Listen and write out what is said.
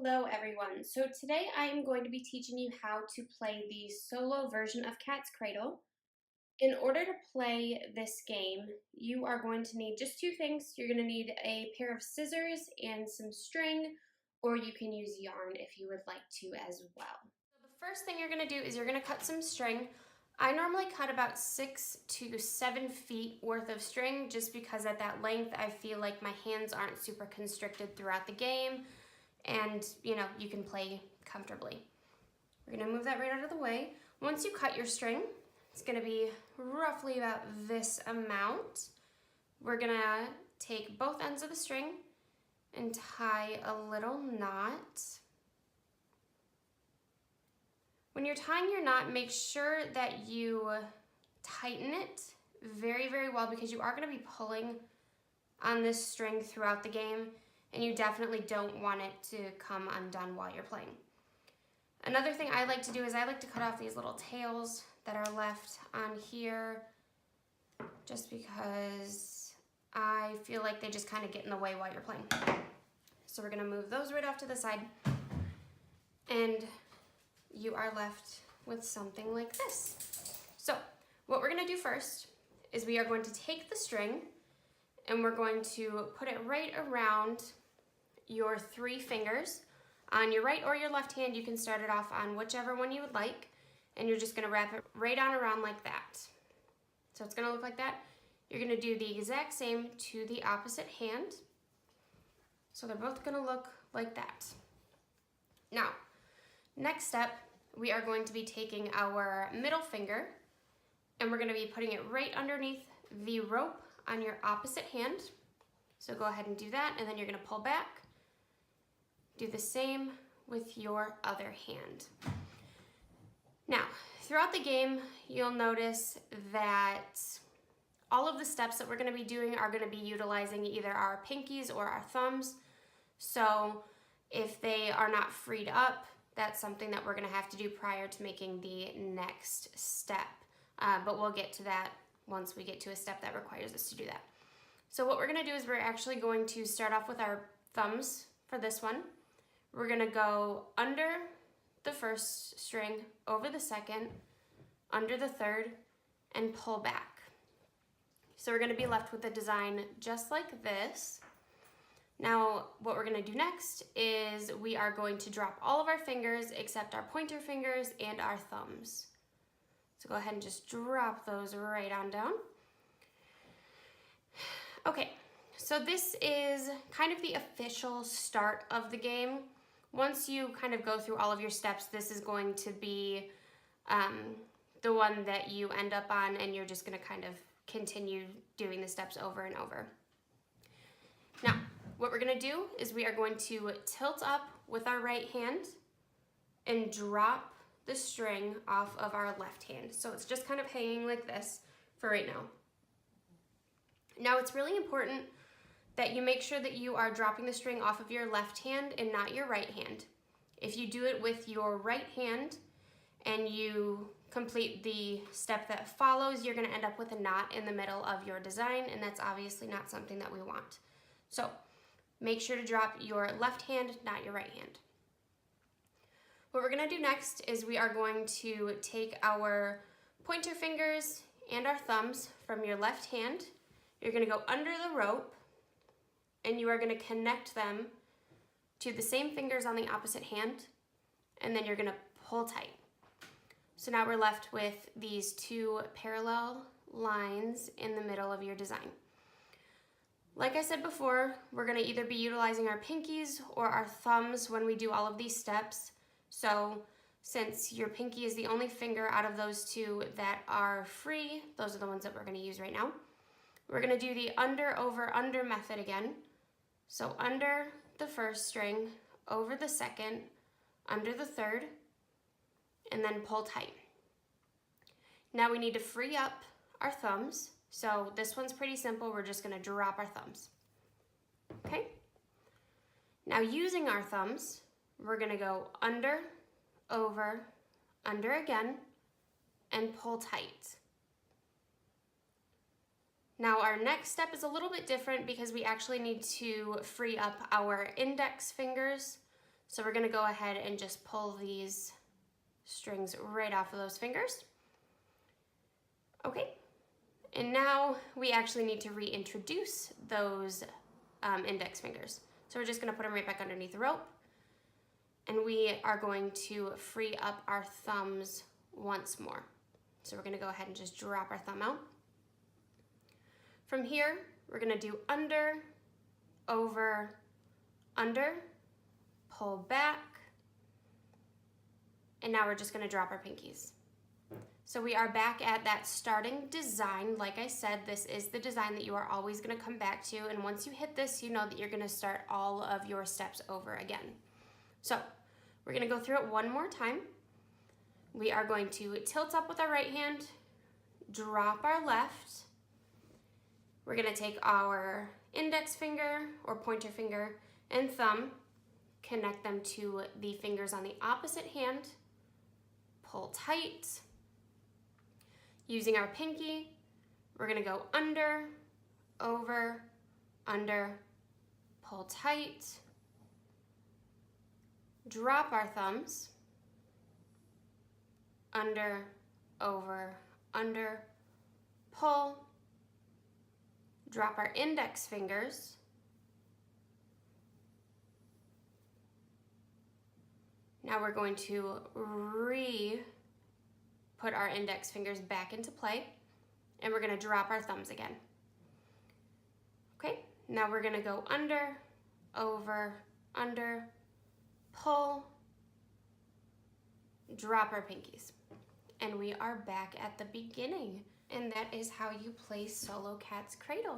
Hello everyone. So today I am going to be teaching you how to play the solo version of Cat's Cradle. In order to play this game, you are going to need just two things. You're going to need a pair of scissors and some string, or you can use yarn if you would like to as well. So the first thing you're going to do is you're going to cut some string. I normally cut about 6 to 7 feet worth of string just because at that length I feel like my hands aren't super constricted throughout the game. And you can play comfortably. We're gonna move that right out of the way. Once you cut your string, it's gonna be roughly about this amount. We're gonna take both ends of the string and tie a little knot. When you're tying your knot, make sure that you tighten it very, very well because you are gonna be pulling on this string throughout the game, and you definitely don't want it to come undone while you're playing. Another thing I like to do is I like to cut off these little tails that are left on here just because I feel like they just kind of get in the way while you're playing. So we're gonna move those right off to the side, and you are left with something like this. So what we're gonna do first is we are going to take the string and we're going to put it right around your 3 fingers. On your right or your left hand, you can start it off on whichever one you would like, and you're just gonna wrap it right on around like that. So it's gonna look like that. You're gonna do the exact same to the opposite hand. So they're both gonna look like that. Now, next step, we are going to be taking our middle finger and we're gonna be putting it right underneath the rope on your opposite hand. So go ahead and do that, and then you're gonna pull back. Do the same with your other hand. Now, throughout the game, you'll notice that all of the steps that we're gonna be doing are gonna be utilizing either our pinkies or our thumbs. So if they are not freed up, that's something that we're gonna have to do prior to making the next step. But we'll get to that once we get to a step that requires us to do that. So what we're gonna do is we're actually going to start off with our thumbs for this one. We're gonna go under the first string, over the second, under the third, and pull back. So we're gonna be left with a design just like this. Now, what we're gonna do next is we are going to drop all of our fingers except our pointer fingers and our thumbs. So go ahead and just drop those right on down. Okay, so this is kind of the official start of the game. Once you kind of go through all of your steps, this is going to be the one that you end up on, and you're just gonna kind of continue doing the steps over and over. Now, what we're gonna do is we are going to tilt up with our right hand and drop the string off of our left hand. So it's just kind of hanging like this for right now. Now it's really important that you make sure that you are dropping the string off of your left hand and not your right hand. If you do it with your right hand and you complete the step that follows, you're gonna end up with a knot in the middle of your design, and that's obviously not something that we want. So make sure to drop your left hand, not your right hand. What we're gonna do next is we are going to take our pointer fingers and our thumbs from your left hand. You're gonna go under the rope and you are gonna connect them to the same fingers on the opposite hand, and then you're gonna pull tight. So now we're left with these 2 parallel lines in the middle of your design. Like I said before, we're gonna either be utilizing our pinkies or our thumbs when we do all of these steps. So since your pinky is the only finger out of those 2 that are free, those are the ones that we're gonna use right now. We're gonna do the under, over, under method again. So under the first string, over the second, under the third, and then pull tight. Now we need to free up our thumbs. So this one's pretty simple. We're just gonna drop our thumbs. Okay? Now using our thumbs, we're gonna go under, over, under again, and pull tight. Now our next step is a little bit different because we actually need to free up our index fingers. So we're gonna go ahead and just pull these strings right off of those fingers. Okay, and now we actually need to reintroduce those index fingers. So we're just gonna put them right back underneath the rope, and we are going to free up our thumbs once more. So we're gonna go ahead and just drop our thumb out. From here, we're gonna do under, over, under, pull back, and now we're just gonna drop our pinkies. So we are back at that starting design. Like I said, this is the design that you are always gonna come back to, and once you hit this, you know that you're gonna start all of your steps over again. So we're gonna go through it one more time. We are going to tilt up with our right hand, drop our left. We're gonna take our index finger or pointer finger and thumb, connect them to the fingers on the opposite hand, pull tight. Using our pinky, we're gonna go under, over, under, pull tight, drop our thumbs, under, over, under, pull, drop our index fingers, now we're going to put our index fingers back into play, and we're gonna drop our thumbs again. Okay, now we're gonna go under, over, under, pull, drop our pinkies. And we are back at the beginning. And that is how you play Solo Cat's Cradle.